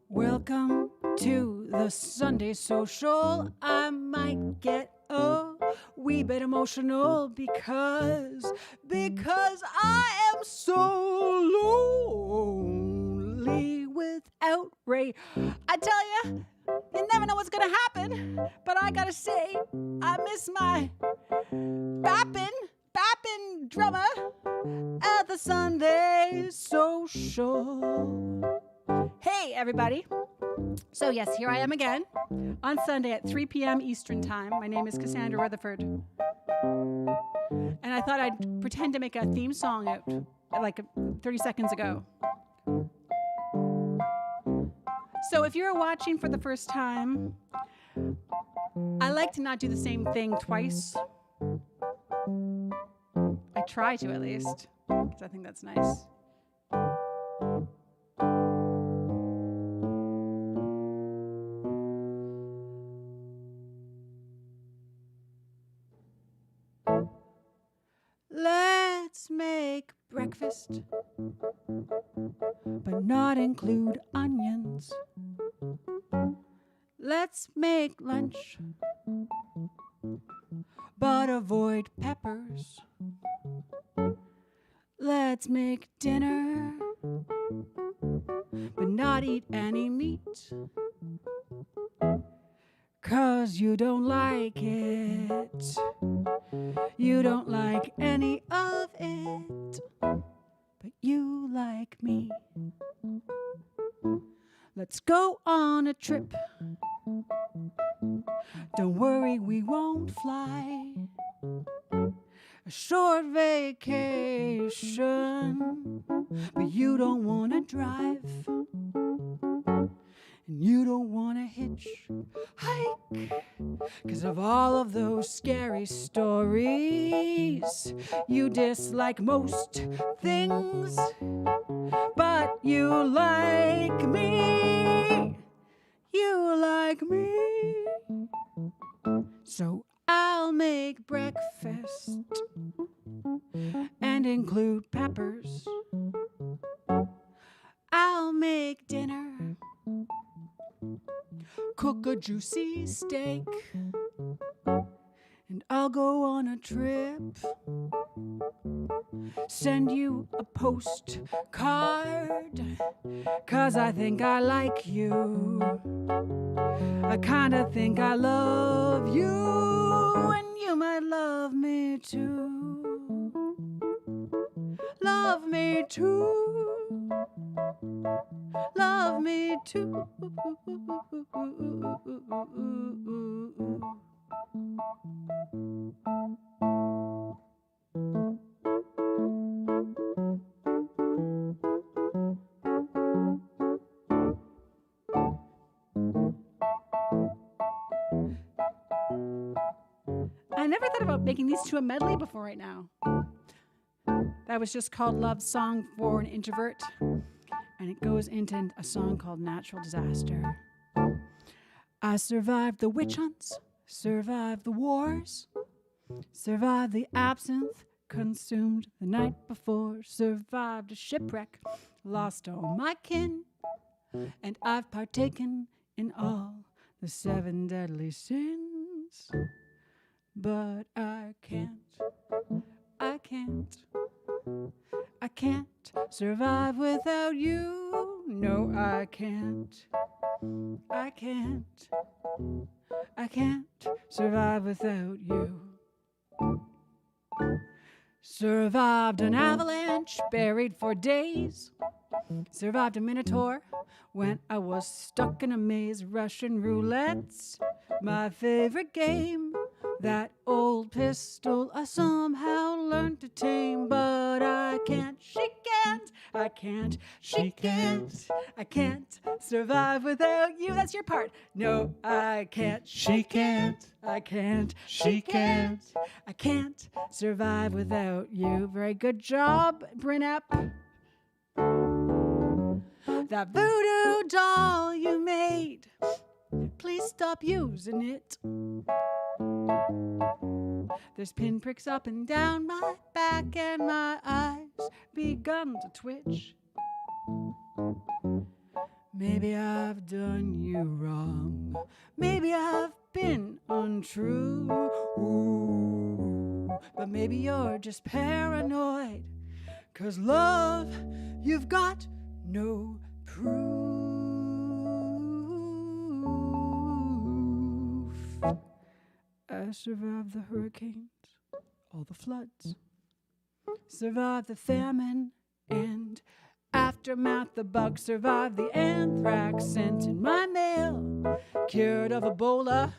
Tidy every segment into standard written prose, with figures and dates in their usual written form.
Welcome to the Sunday Social. I might get a wee bit emotional because I am so lonely without Ray. I tell you, you never know what's gonna happen, but I gotta say, I miss my bappin' drummer at the Sunday Social. Hey, everybody. So, yes, here I am again on Sunday at 3 p.m. Eastern Time. My name is Cassandra Rutherford. And I thought I'd pretend to make a theme song out like 30 seconds ago. So, if you're watching for the first time, I like to not do the same thing twice. I try to, at least, because I think that's nice. Let's make breakfast, but not include onions. Let's make lunch, but avoid peppers. Let's make dinner, but not eat any meat. 'Cause you don't like it. You don't like any of it, but you like me. Let's go on a trip. Don't worry, we won't fly. A short vacation, but you don't want to drive. And you don't want to hitchhike, 'cause of all of those scary stories. You dislike most things, but you like me. You like me. So I'll make breakfast and include peppers. I'll make dinner, cook a juicy steak, and I'll go on a trip. Send you a postcard, 'cause I think I like you. I kinda think I love you, and you might love me too. Love me too. Love me too. I never thought about making these two a medley before right now. That was just called Love Song for an Introvert. And it goes into a song called Natural Disaster. I survived the witch hunts, survived the wars, survived the absinthe consumed the night before, survived a shipwreck, lost all my kin, and I've partaken in all the 7 deadly sins. But I can't survive without you. No, I can't survive without you. Survived an avalanche, buried for days. Survived a minotaur when I was stuck in a maze. Russian roulette's my favorite game. That old pistol I somehow learned to tame, but I can't survive without you. That's your part. No, I can't. I can't survive without you. Very good job, Brinap. That voodoo doll you made, please stop using it. There's pinpricks up and down my back, and my eyes begun to twitch. Maybe I've done you wrong. Maybe I've been untrue. Ooh, but maybe you're just paranoid. 'Cause love, you've got no proof. I survived the hurricanes, all the floods, survived the famine and aftermath. The bug survived the anthrax sent in my mail, cured of Ebola,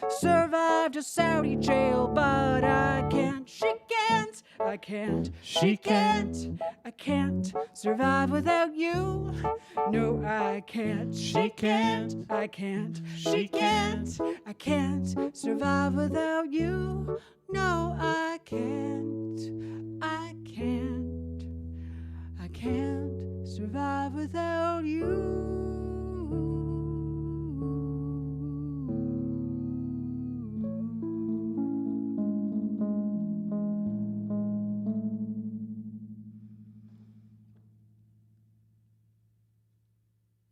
survived a Saudi jail. But I can't, she can't, I can't, she can't, I can't survive without you. No, I can't, she can't, I can't, she can't, I can't survive without you. No, I can't, I can't, I can't survive without you.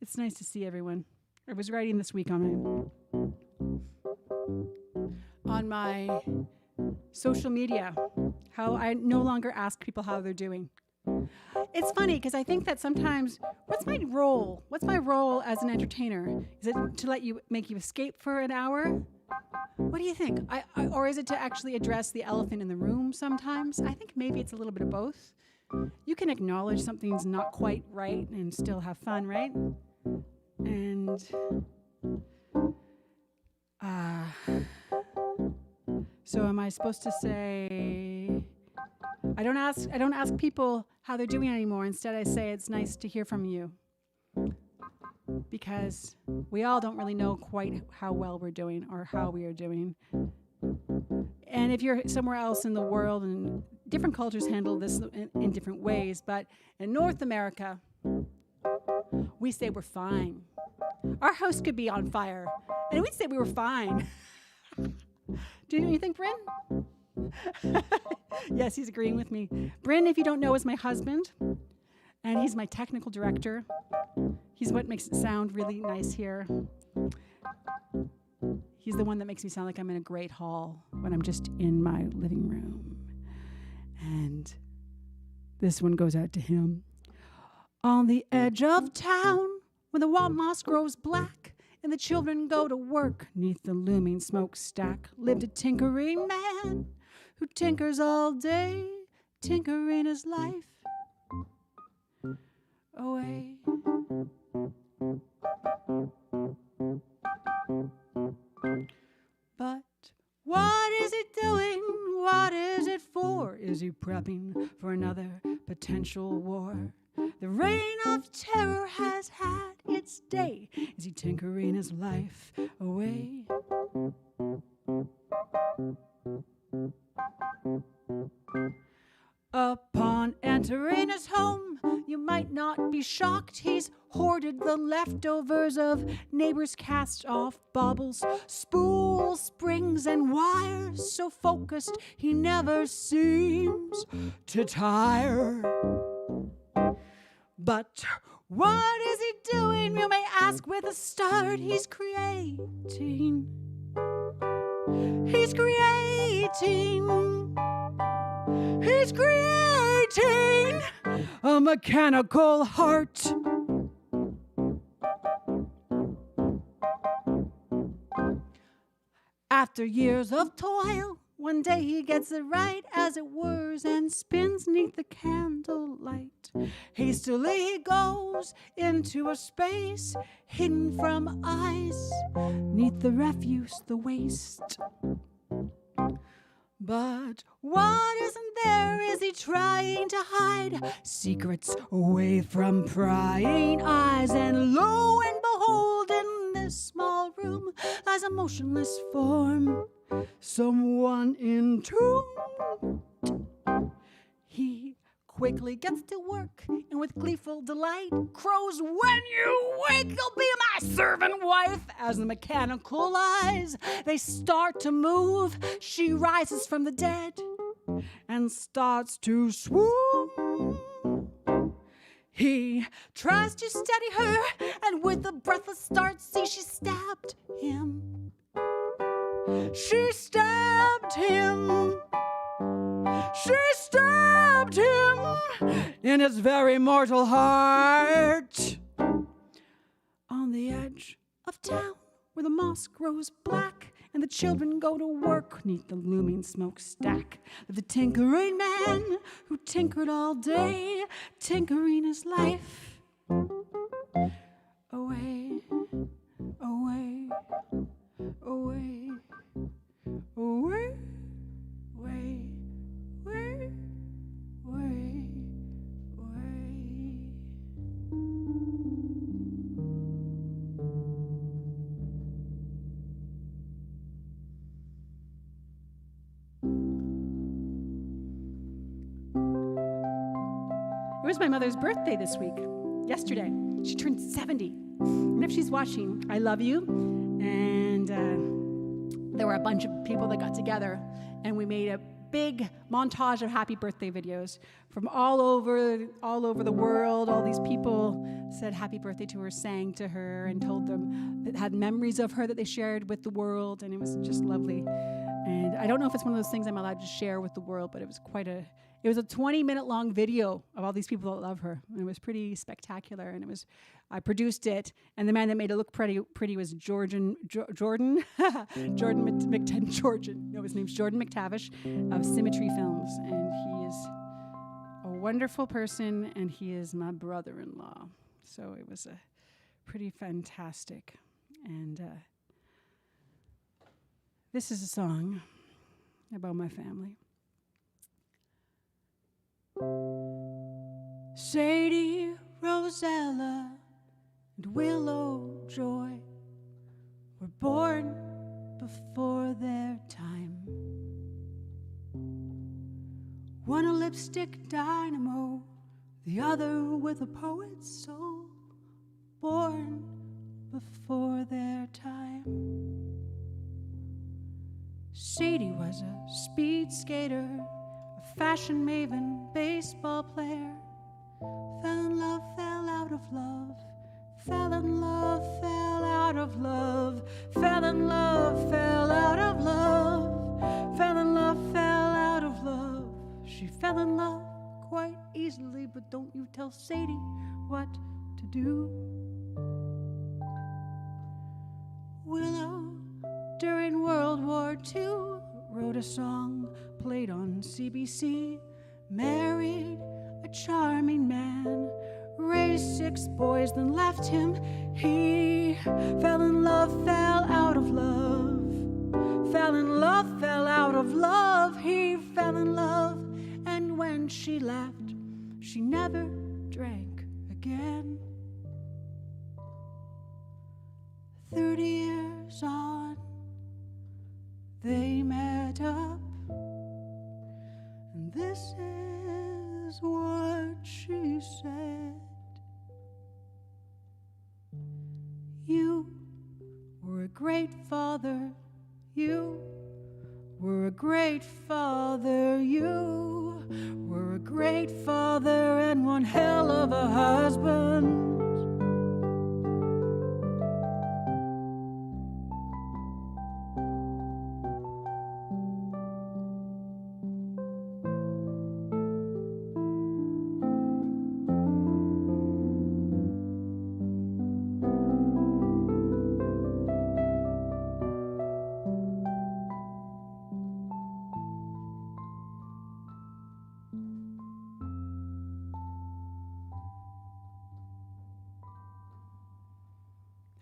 It's nice to see everyone. I was writing this week on my social media how I no longer ask people how they're doing. It's funny because I think that sometimes, what's my role? What's my role as an entertainer? Is it to make you escape for an hour? What do you think? Or is it to actually address the elephant in the room sometimes? I think maybe it's a little bit of both. You can acknowledge something's not quite right and still have fun, right? And so am I supposed to say, I don't ask people how they're doing anymore. Instead, I say it's nice to hear from you. Because we all don't really know quite how well we're doing or how we are doing. And if you're somewhere else in the world, and different cultures handle this in different ways, but in North America, we say we're fine. Our house could be on fire, and we'd say we were fine. Do you think, Bryn? Yes, he's agreeing with me. Bryn, if you don't know, is my husband, and he's my technical director. He's what makes it sound really nice here. He's the one that makes me sound like I'm in a great hall when I'm just in my living room. And this one goes out to him. On the edge of town, when the wall moss grows black and the children go to work 'neath the looming smokestack, lived a tinkering man who tinkers all day, tinkering his life away. But what is he doing? What is it for? Is he prepping for another potential war? The reign of terror has had its day. Is he tinkering his life away? Upon entering his home, you might not be shocked. He's hoarded the leftovers of neighbors' cast-off baubles, spools, springs, and wires. So focused, he never seems to tire. But what is he doing? You may ask with a start. He's creating. He's creating. He's creating a mechanical heart. After years of toil, one day he gets it right, as it whirs and spins 'neath the candlelight. Hastily he goes into a space hidden from eyes, 'neath the refuse, the waste. But what isn't there? Is he trying to hide secrets away from prying eyes? And lo and behold, in this small room lies a motionless form, someone entombed. He quickly gets to work, and with gleeful delight crows, "When you wake, you'll be my servant wife." As the mechanical eyes, they start to move, she rises from the dead and starts to swoon. He tries to steady her, and with a breathless start, see, she stabbed him. She stabbed him. She stabbed him in his very mortal heart. On the edge of town, where the moss grows black and the children go to work neath the looming smokestack, the tinkering man who tinkered all day, tinkering his life away, away, away, away, away, away, away, away. It was my mother's birthday this week, yesterday. She turned 70. And if she's watching, I love you. And there were a bunch of people that got together, and we made a big montage of happy birthday videos from all over the world. All these people said happy birthday to her, sang to her, and told them that had memories of her that they shared with the world, and it was just lovely. And I don't know if it's one of those things I'm allowed to share with the world, but it was it was a 20-minute long video of all these people that love her. And it was pretty spectacular. And I produced it, and the man that made it look pretty was Jordan. No, his name's Jordan McTavish of Symmetry Films. And he is a wonderful person, and he is my brother-in-law. So it was a pretty fantastic. And this is a song about my family. Sadie, Rosella, and Willow Joy were born before their time. One a lipstick dynamo, the other with a poet's soul, born before their time. Sadie was a speed skater, a fashion maven, baseball player. Fell in love, fell out of love. Fell in love, fell out of love. Fell in love, fell out of love. Fell in love, fell out of love. She fell in love quite easily, but don't you tell Sadie what to do. Willow, during World War II, wrote a song, played on CBC, married a charming man, raised 6 boys, then left him. He fell in love, fell out of love. Fell in love, fell out of love. He fell in love, and when she left, she never drank again. 30 years on, they met up, and this is what she said. You were a great father, you were a great father, you were a great father and one hell of a husband.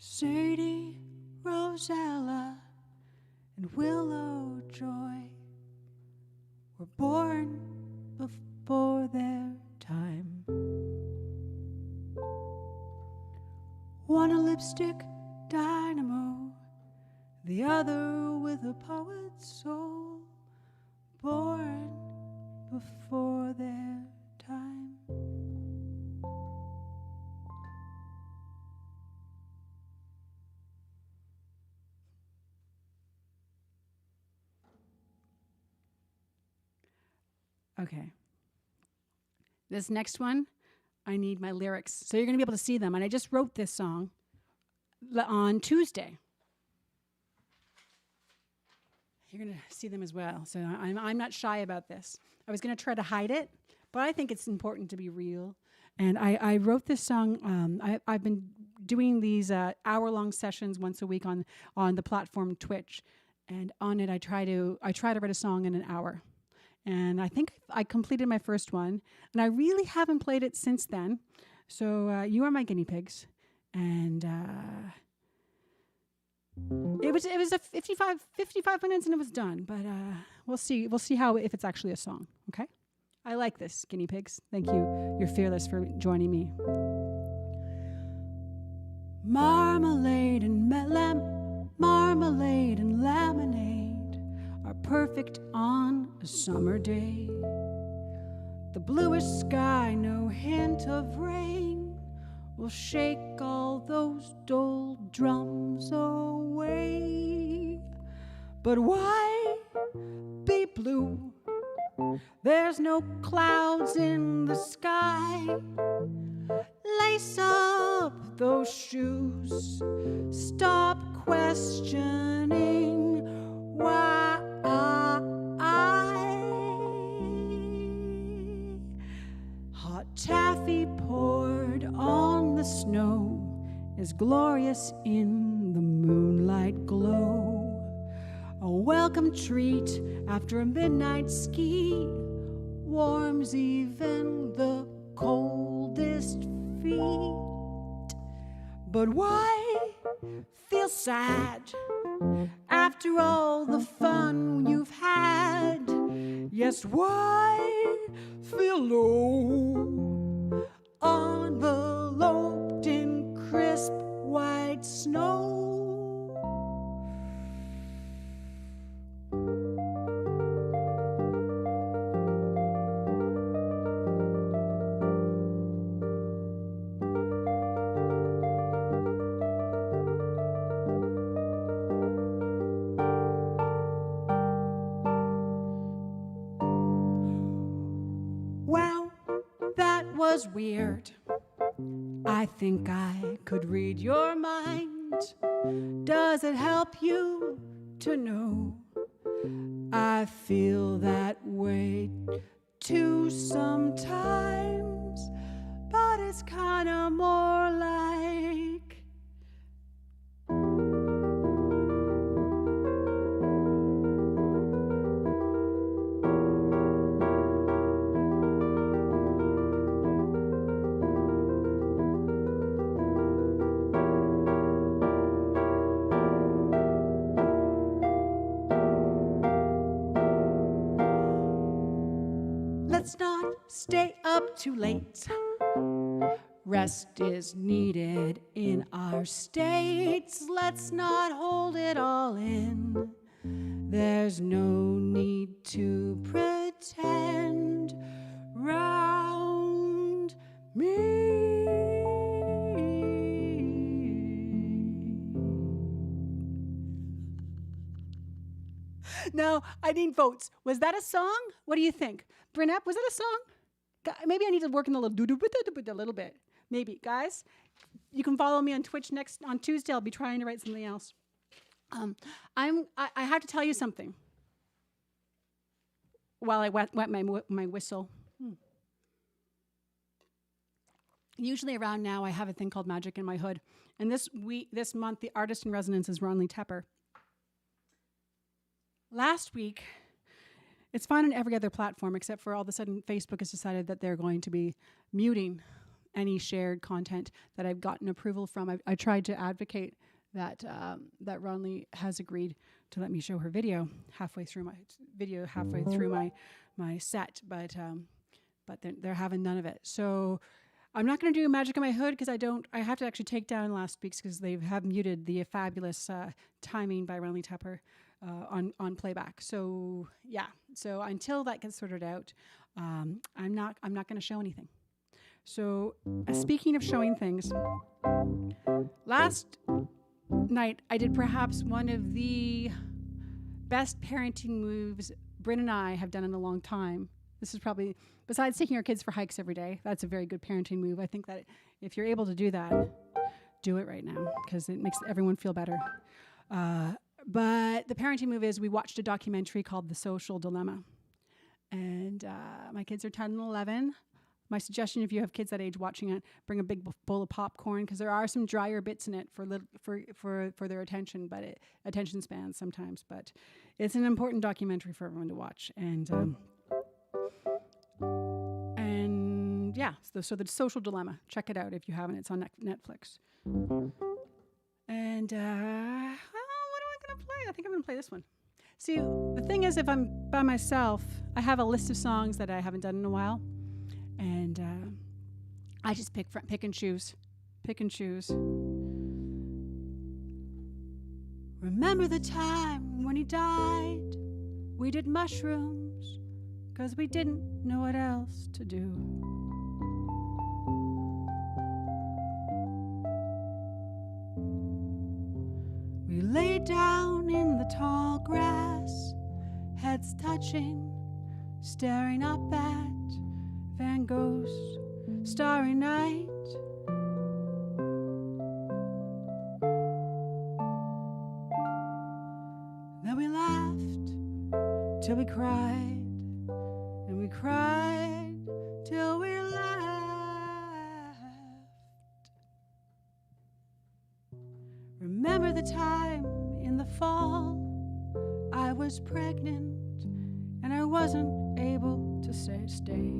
Sadie, Rosella, and Willow Joy were born before their time. One a lipstick dynamo, the other with a poet's soul, born before their time. Okay. This next one, I need my lyrics. So you're going to be able to see them. And I just wrote this song on Tuesday. You're going to see them as well. So I'm not shy about this. I was going to try to hide it, but I think it's important to be real. And I wrote this song. I've been doing these hour-long sessions once a week on the platform Twitch. And on it, I try to write a song in an hour. And I think I completed my first one. And I really haven't played it since then. So you are my guinea pigs. And it was a 55 minutes and it was done. But we'll see if it's actually a song. Okay? I like this, guinea pigs. Thank you. You're fearless for joining me. Marmalade and lemonade are perfect on a summer day. The bluest sky, no hint of rain, will shake all those dull drums away. But why be blue? There's no clouds in the sky. Lace up those shoes. Stop questioning why. Hot taffy poured on the snow is glorious in the moonlight glow. A welcome treat after a midnight ski warms even the coldest feet. But why feel sad after all the fun you've had? Yes, why feel low, enveloped in crisp white snow? Was weird. I think I could read your mind. Does it help you to know I feel that way too sometimes? But it's kinda more like let's not stay up too late. Rest is needed in our states. Let's not hold it all in. There's no need to pretend round me. Now, I need votes. Was that a song? What do you think? Brynette, was that a song? Maybe I need to work in a little bit. Maybe. Guys, you can follow me on Twitch on Tuesday. I'll be trying to write something else. I have to tell you something while I wet my whistle. Usually around now, I have a thing called Magic in My Hood. And this month, the artist in residence is Ronley Tepper. Last week, it's fine on every other platform, except for all of a sudden Facebook has decided that they're going to be muting any shared content that I've gotten approval from. I tried to advocate that Ronley has agreed to let me show her video halfway through my set, but they're having none of it. So I'm not going to do Magic in My Hood because I have to actually take down last week's because they have muted the fabulous timing by Ronley Tepper on playback. So yeah. So until that gets sorted out, I'm not going to show anything. So speaking of showing things, last night I did perhaps one of the best parenting moves Bryn and I have done in a long time. This is probably, besides taking our kids for hikes every day, that's a very good parenting move. I think that if you're able to do that, do it right now because it makes everyone feel better. But the parenting move is we watched a documentary called The Social Dilemma. And my kids are 10 and 11. My suggestion, if you have kids that age watching it, bring a big bowl of popcorn because there are some drier bits in it for their attention, but attention spans sometimes. But it's an important documentary for everyone to watch. And yeah, so The Social Dilemma. Check it out if you haven't. It's on Netflix. And what am I going to play? I think I'm going to play this one. See, the thing is, if I'm by myself, I have a list of songs that I haven't done in a while. And I just pick and choose. Remember the time when he died? We did mushrooms, 'cause we didn't know what else to do. We lay down in the tall grass, heads touching, staring up at Van Gogh's Starry Night. Then we laughed till we cried, and we cried till we laughed. Remember the time in the fall I was pregnant and I wasn't able to stay.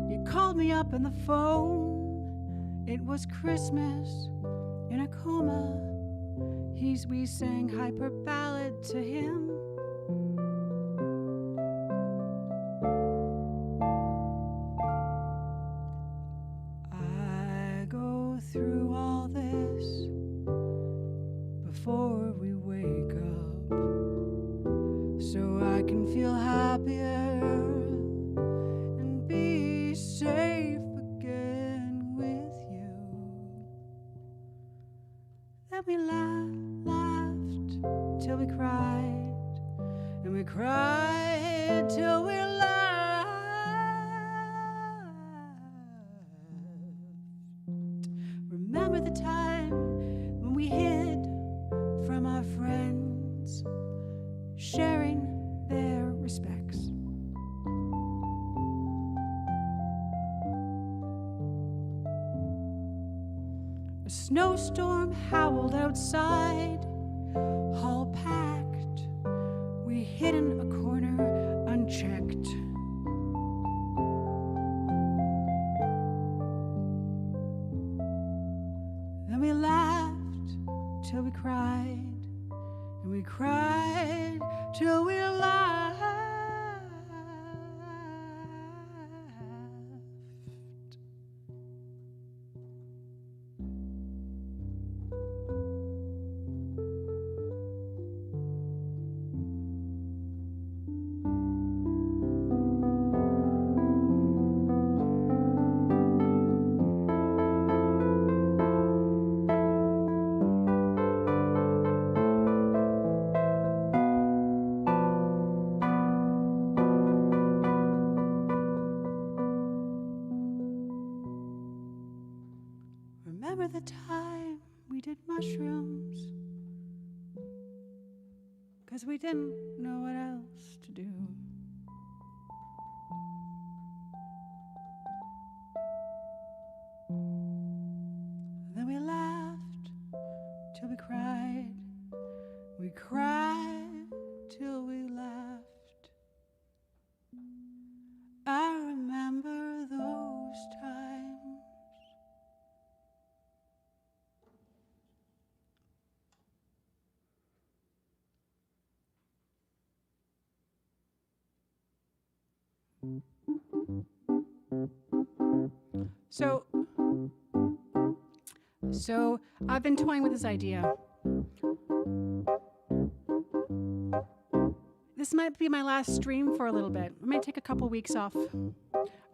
You called me up on the phone. It was Christmas in a coma. We sang hyper ballad to him. I go through all this before we wake up, so I can feel happier and be safe again with you. Then we laughed till we cried, and we cried till we laughed. Remember the time when we hid from our friends, sharing their respects. A snowstorm howled outside, hall packed. We hid in a corner unchecked. Then we laughed till we cried, and we cried till we laughed. Remember the time we did mushrooms, 'cause we didn't know what else to do. Then we laughed till we cried. We cried till we laughed. I remember those times. So I've been toying with this idea. This might be my last stream for a little bit. I might take a couple weeks off.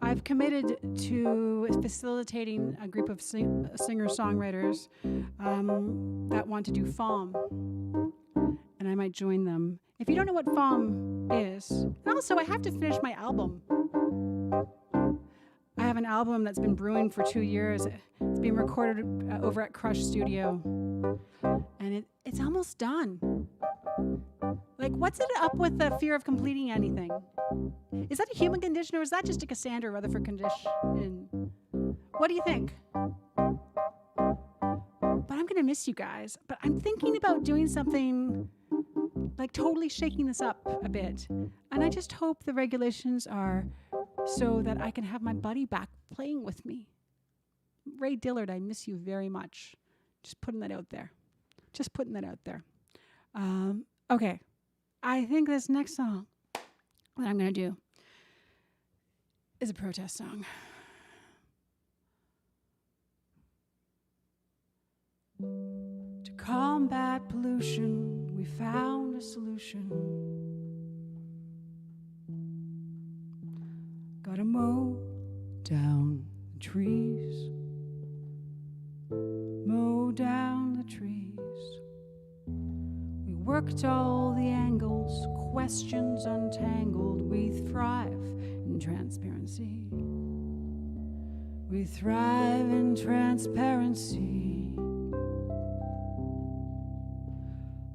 I've committed to facilitating a group of singer-songwriters that want to do FOM, and I might join them. If you don't know what FOM is, and also I have to finish my album. I have an album that's been brewing for 2 years. It's being recorded over at Crush Studio, and it's almost done. Like, what's it up with the fear of completing anything? Is that a human condition, or is that just a Cassandra Rutherford condition? What do you think? But I'm going to miss you guys. But I'm thinking about doing something, like totally shaking this up a bit. And I just hope the regulations are so that I can have my buddy back playing with me. Ray Dillard, I miss you very much. Just putting that out there. Okay. I think this next song that I'm going to do is a protest song. To combat pollution, we found a solution. Gotta mow down the trees. Mow down the trees. We worked all the angles, questions untangled. We thrive in transparency. We thrive in transparency.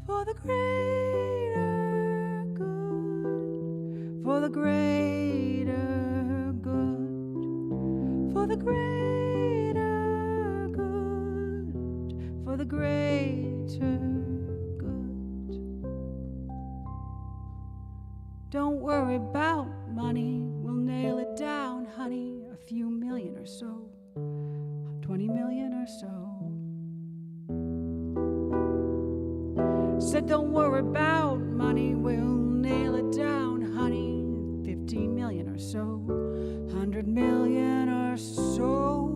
For the greater good. For the greater good. For the greater good. For the greater good. Don't worry about money, we'll nail it down, honey. A few million or so, 20 million or so. Said don't worry about money, we'll nail it down, honey. 15 million or so, 100 million or so.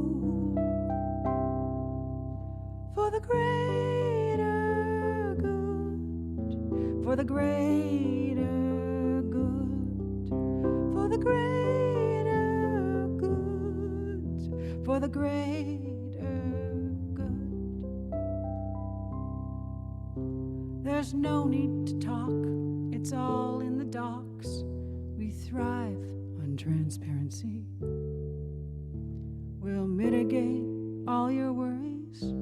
For the greater good, for the greater good, for the greater good, for the greater good. There's no need to talk, it's all in the docs. We thrive on transparency. We'll mitigate all your worries.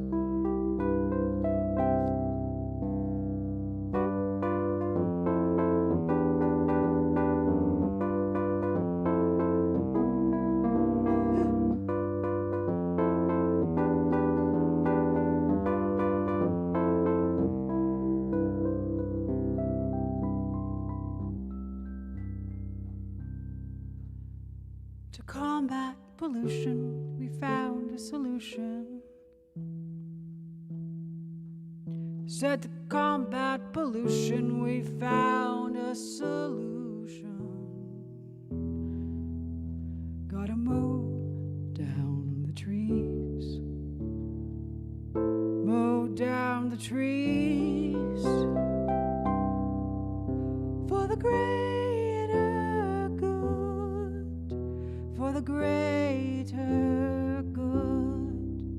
To combat pollution, we found a solution. Said to combat pollution, we found a solution. Gotta mow down the trees. Mow down the trees. For the greater good. For the greater good,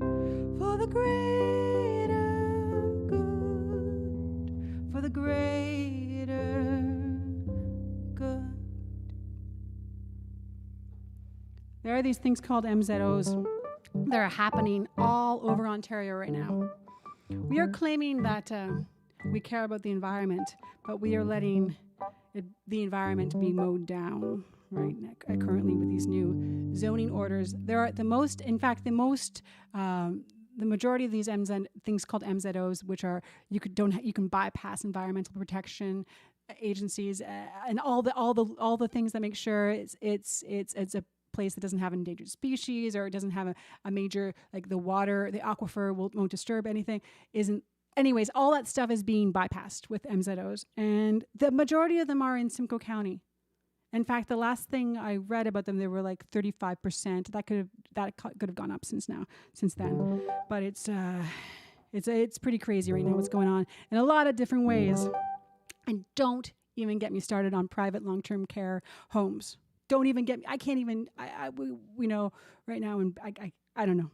for the greater good, for the greater good. There are these things called MZOs that are happening all over Ontario right now. We are claiming that we care about the environment, but we are letting the environment be mowed down. Right, currently with these new zoning orders, there are the majority of these things called MZOs, which are you can bypass environmental protection agencies and all the things that make sure it's a place that doesn't have endangered species, or it doesn't have a major, like the water, the aquifer won't disturb anything. Anyways, all that stuff is being bypassed with MZOs, and the majority of them are in Simcoe County. In fact, the last thing I read about them, they were like 35%. That could have gone up since then. But it's pretty crazy right now what's going on in a lot of different ways. And don't even get me started on private long-term care homes. don't even get me. I can't even, we know right now, and I don't know.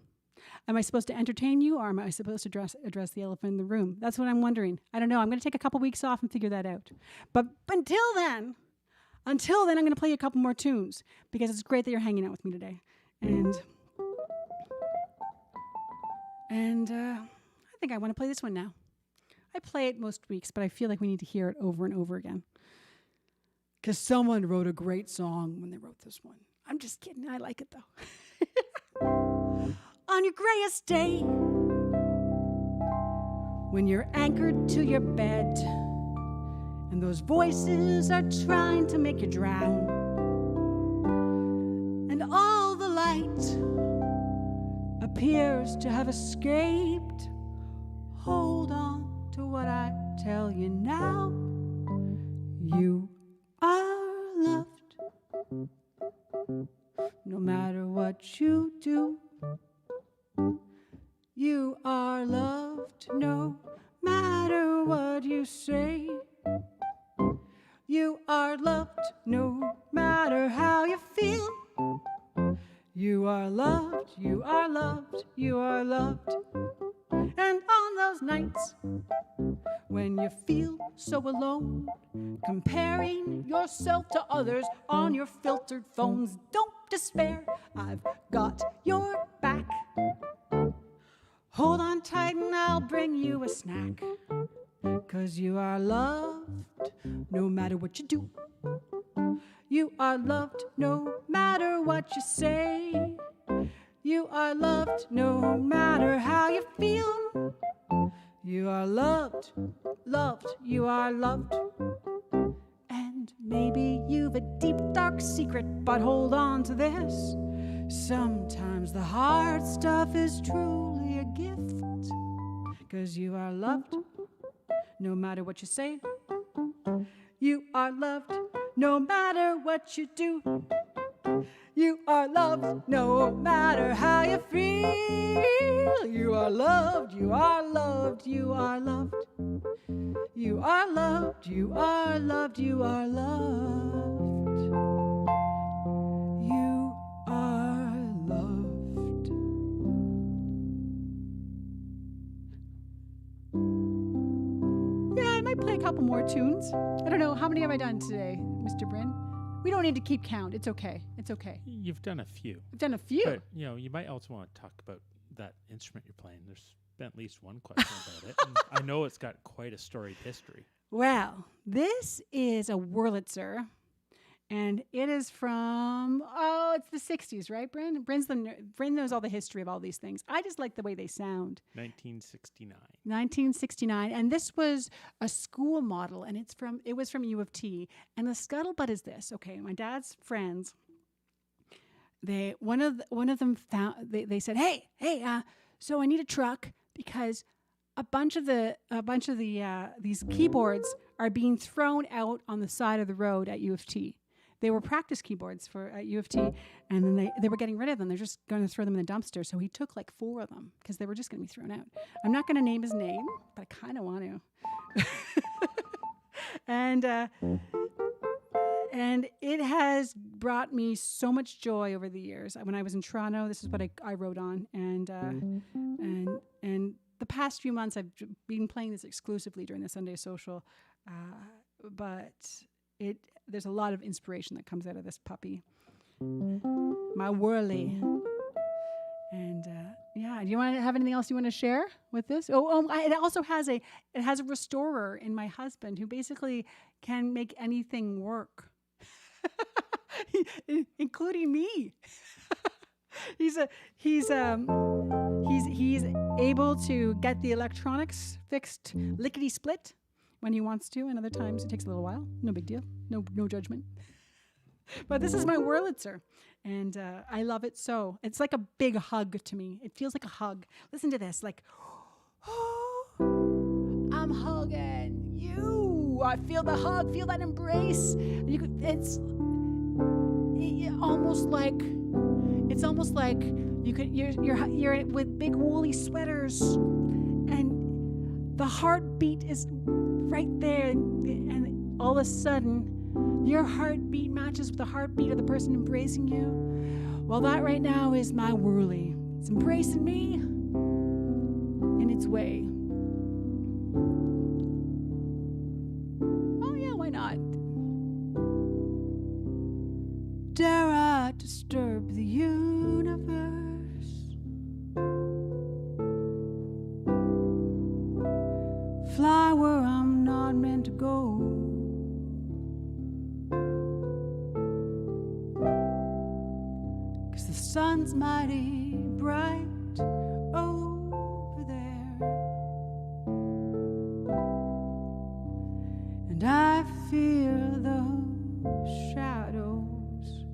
Am I supposed to entertain you, or am I supposed to address the elephant in the room? That's what I'm wondering. I don't know. I'm going to take a couple weeks off and figure that out. But until then, I'm going to play you a couple more tunes, because it's great that you're hanging out with me today. And I think I want to play this one now. I play it most weeks, but I feel like we need to hear it over and over again. Because someone wrote a great song when they wrote this one. I'm just kidding. I like it, though. On your grayest day, when you're anchored to your bed, and those voices are trying to make you drown, and all the light appears to have escaped, hold on to what I tell you now. You are loved, no matter what you do. You are loved, no matter what you say. You are loved, no matter how you feel. You are loved, you are loved, you are loved. And on those nights when you feel so alone, comparing yourself to others on your filtered phones, don't despair, I've got your back. Hold on tight and I'll bring you a snack. 'Cause you are loved no matter what you do. You are loved no matter what you say. You are loved no matter how you feel. You are loved, loved, you are loved. And maybe you've a deep dark secret, but hold on to this. Sometimes the hard stuff is truly a gift. 'Cause you are loved no matter what you say. You are loved no matter what you do. You are loved no matter how you feel. You are loved, you are loved, you are loved. You are loved, you are loved, you are loved. You are loved. Yeah, I might play a couple more tunes. I don't know, how many have I done today, Mr. Bryn? We don't need to keep count. It's okay. It's okay. You've done a few. I've done a few. But, you might also want to talk about that instrument you're playing. There's been at least one question about it. And I know it's got quite a storied history. Well, this is a Wurlitzer, and it is from, it's the 60s, right, Bryn? Bryn knows all the history of all these things. I just like the way they sound. 1969. 1969, and this was a school model, and it was from U of T. And the scuttlebutt is this. Okay, my dad's friends, one of them found, they said, hey, so I need a truck because a bunch of these keyboards are being thrown out on the side of the road at U of T. They were practice keyboards at U of T, and then they were getting rid of them. They're just going to throw them in the dumpster. So he took like 4 of them because they were just going to be thrown out. I'm not going to name his name, but I kind of want to. And it has brought me so much joy over the years. When I was in Toronto, this is what I wrote on, and the past few months I've been playing this exclusively during the Sunday Social, but there's a lot of inspiration that comes out of this puppy, my whirly. And do you want to have anything else you want to share with this? It also has a restorer in my husband who basically can make anything work, including me. He's able to get the electronics fixed lickety split when he wants to, and other times it takes a little while. No big deal. No judgment. But this is my Wurlitzer, and I love it so. It's like a big hug to me. It feels like a hug. Listen to this, like, I'm hugging you. I feel the hug, feel that embrace. It's almost like you're with big woolly sweaters, and the heartbeat is right there, and all of a sudden Your heartbeat matches with the heartbeat of the person embracing you. Well, that right now is my whirly. It's embracing me in its way. Oh yeah, why not? Dare I disturb the universe? Fly where I'm not meant to go. The sun's mighty bright over there, and I feel the shadows,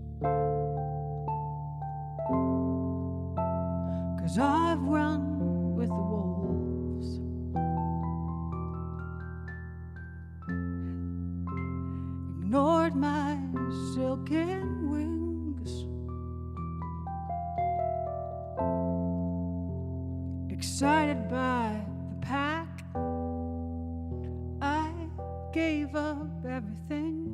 'cause I've run with the wolves, ignored my silken wings, excited by the pack, I gave up everything.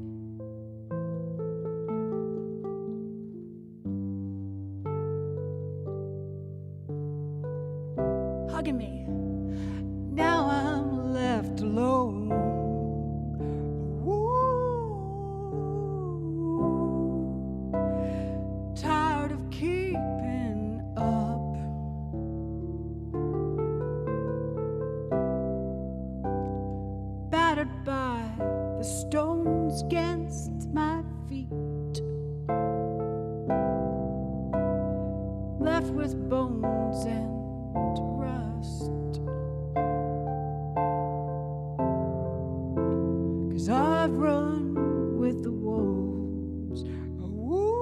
Hugging me. Now I'm left alone. Ooh. Tired of keeping up. Battered by the stones against my feet, left with bones and rust, 'cause I've run with the wolves. Ooh.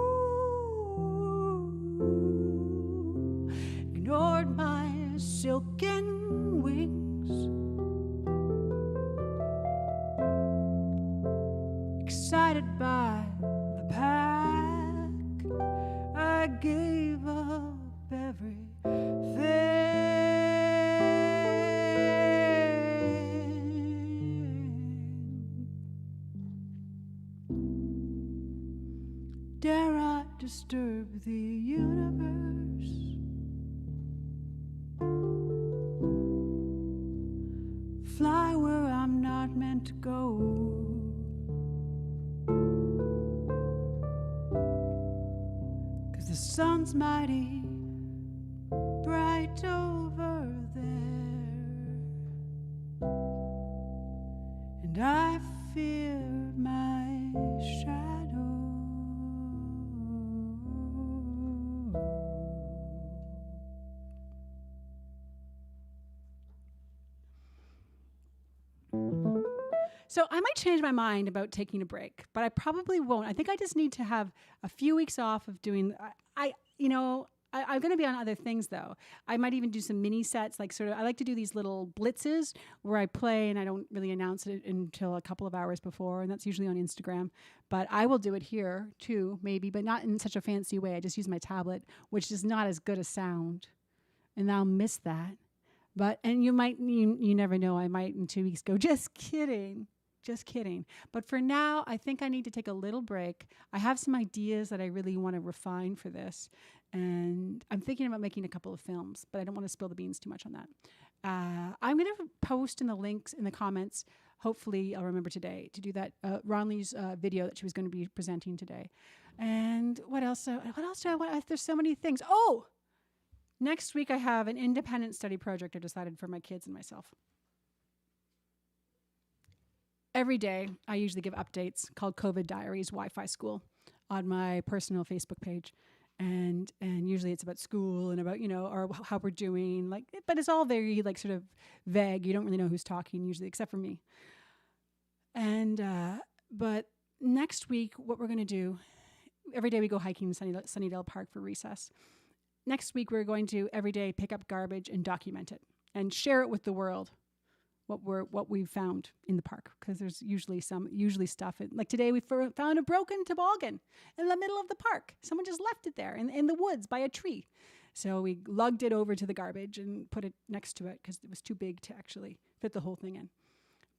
Ignored my silken wings, excited by the pack, I gave up everything. Dare I disturb the universe? Fly where I'm not meant to go. The sun's mighty bright over there, and I fear my shadow. So I might change my mind about taking a break, but I probably won't. I think I just need to have a few weeks off of doing. I'm going to be on other things though. I might even do some mini sets, like sort of. I like to do these little blitzes where I play and I don't really announce it until a couple of hours before, and that's usually on Instagram. But I will do it here too, maybe, but not in such a fancy way. I just use my tablet, which is not as good a sound, and I'll miss that. And you never know. I might in 2 weeks go, just kidding. Just kidding. But for now, I think I need to take a little break. I have some ideas that I really want to refine for this. And I'm thinking about making a couple of films, but I don't want to spill the beans too much on that. I'm going to post in the links in the comments. Hopefully, I'll remember today to do that. Ron Lee's video that she was going to be presenting today. And what else do I want? There's so many things. Oh! Next week, I have an independent study project I decided for my kids and myself. Every day, I usually give updates called COVID Diaries Wi-Fi School on my personal Facebook page. And usually it's about school and about, or how we're doing. But it's all very, sort of vague. You don't really know who's talking usually, except for me. And, but next week, what we're going to do, every day we go hiking in Sunnydale Park for recess. Next week, we're going to every day pick up garbage and document it and share it with the world. What we've found in the park, because there's usually stuff. Like today, we found a broken toboggan in the middle of the park. Someone just left it there in the woods by a tree. So we lugged it over to the garbage and put it next to it because it was too big to actually fit the whole thing in.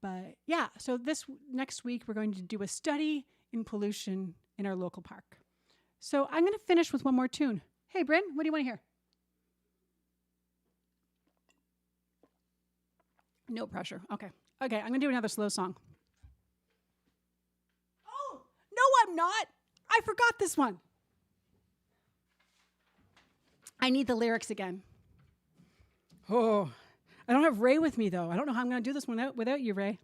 But yeah, so this next week we're going to do a study in pollution in our local park. So I'm going to finish with one more tune. Hey, Bryn, what do you want to hear? No pressure. Okay. Okay, I'm going to do another slow song. Oh, no, I'm not. I forgot this one. I need the lyrics again. Oh, I don't have Ray with me, though. I don't know how I'm going to do this one without you, Ray.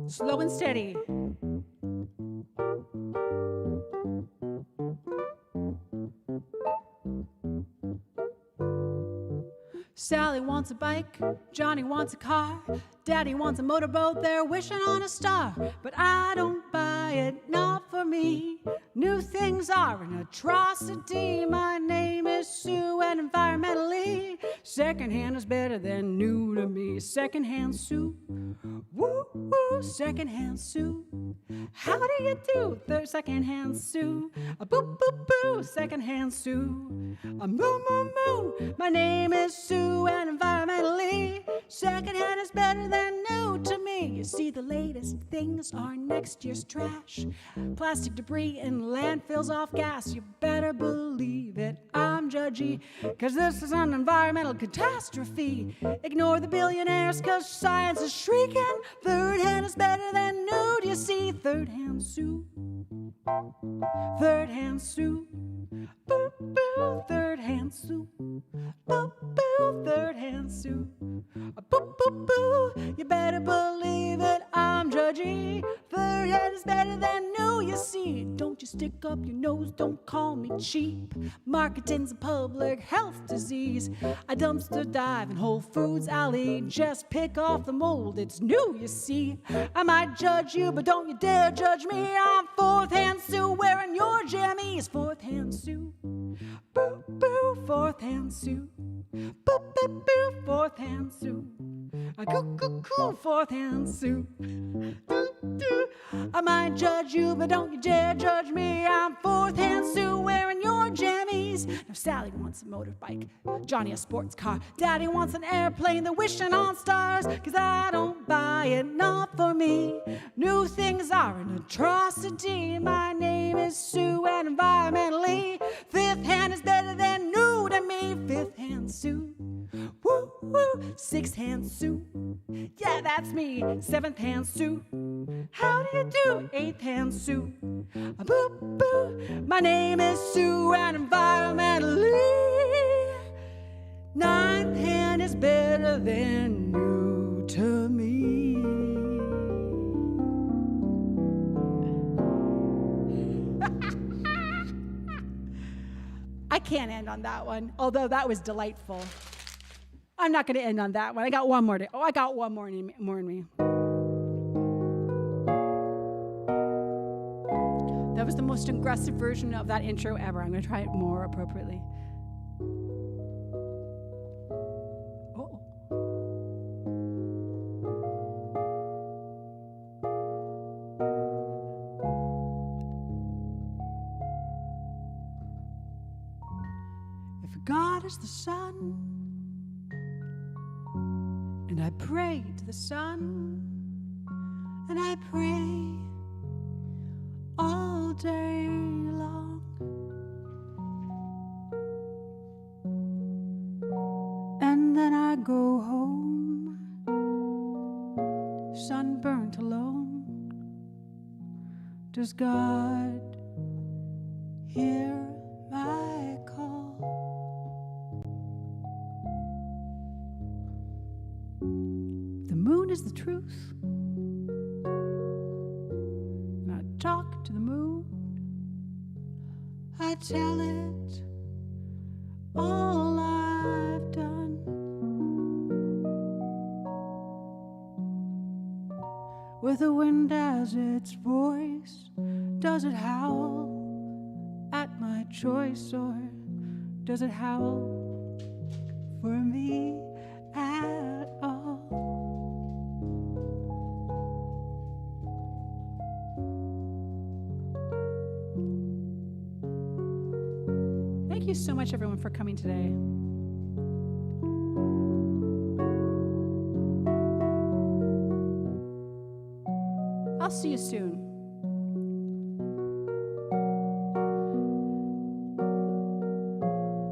Slow and steady. Sally wants a bike, Johnny wants a car, Daddy wants a motorboat, they're wishing on a star. But I don't buy it, not for me. New things are an atrocity. My name is Sue and environmentally secondhand is better than new to me. Secondhand Sue, woo woo, secondhand Sue. How do you do, secondhand Sue? A boo boo boo, secondhand Sue. A moo moo moo, my name is Sue and environmentally secondhand is better than new to me. You see, the latest things are next year's trash. Plastic debris in landfills off gas. You better believe it, I'm judgy, cause this is an environmental catastrophe. Ignore the billionaires cause science is shrieking. Third hand is better than new, do you see? Third hand Sue, third hand Sue, boo boo, third hand Sue, boo boo, third hand Sue, boo boo boo. You better believe it, I'm judgy. Third hand is better than new, you see. Don't you stick up your nose, don't call me cheap. Marketing's a public health disease. I dumpster dive in Whole Foods alley. Just pick off the mold, it's new, you see. I might judge you, but don't you dare judge me. I'm fourth hand Sue wearing your jammies. Fourth hand Sue, boo boo, fourth hand Sue, boo boo boo, fourth hand Sue. A coo coo coo, fourth hand Sue. Doo, doo. I might judge you, but don't you dare judge me. I'm fourth hand Sue wearing your jammies. Now Sally wants a motorbike, Johnny a sports car, Daddy wants an airplane, they're wishing on stars. Cause I don't buy it, not for me. New things are an atrocity. My name is Sue and environmentally fifth hand is better than new to me. Fifth hand Sue, woo woo. Sixth hand Sue, yeah, that's me. Seventh hand Sue, how do you do? Eighth hand Sue, boo boo. My name is Sue and environmentally ninth hand is better than new to me. I can't end on that one, although that was delightful. I'm not going to end on that one. I got one more. I got one more in me. That was the most aggressive version of that intro ever. I'm going to try it more appropriately. Oh. If God is the sun, and I pray to the sun, and I pray all day long, and then I go home, sunburnt alone. Does God hear my call? The moon is the truth, and I talk to the moon. I tell it all I've done. With the wind as its voice, does it howl at my choice, or does it howl for me at all? Thank you so much, everyone, for coming today. I'll see you soon.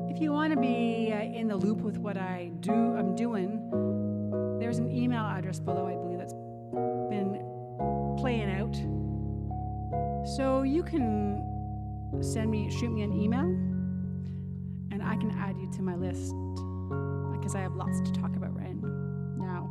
If you want to be in the loop with what I'm doing, there's an email address below, I believe, that's been playing out. So you can shoot me an email, and I can add you to my list because I have lots to talk about right now.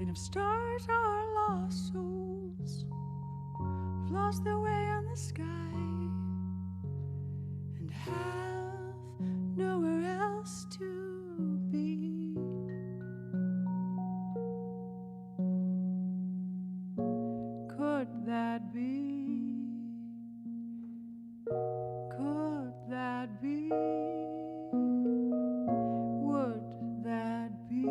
And if stars are lost souls, have lost their way on the sky, and have nowhere else to be, could that be? Could that be? Would that be?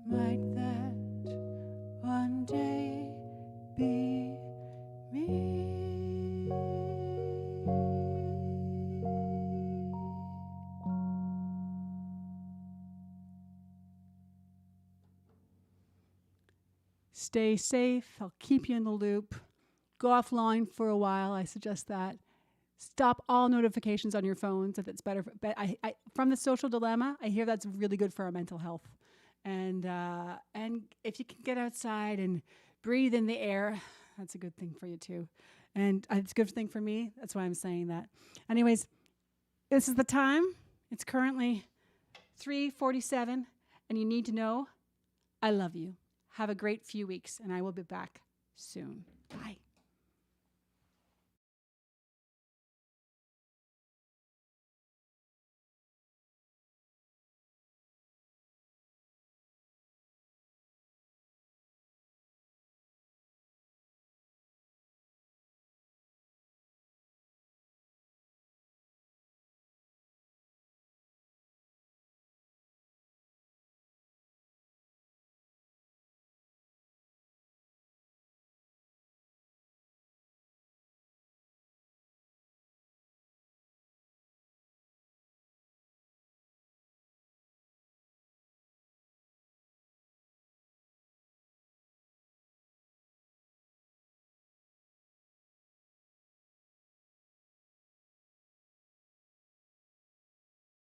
Might that one day be me? Stay safe. I'll keep you in the loop. Go offline for a while. I suggest that. Stop all notifications on your phones if it's better. But from the social dilemma, I hear that's really good for our mental health. And if you can get outside and breathe in the air, that's a good thing for you too. And it's a good thing for me. That's why I'm saying that. Anyways, this is the time. It's currently 3:47, and you need to know I love you. Have a great few weeks, and I will be back soon. Bye.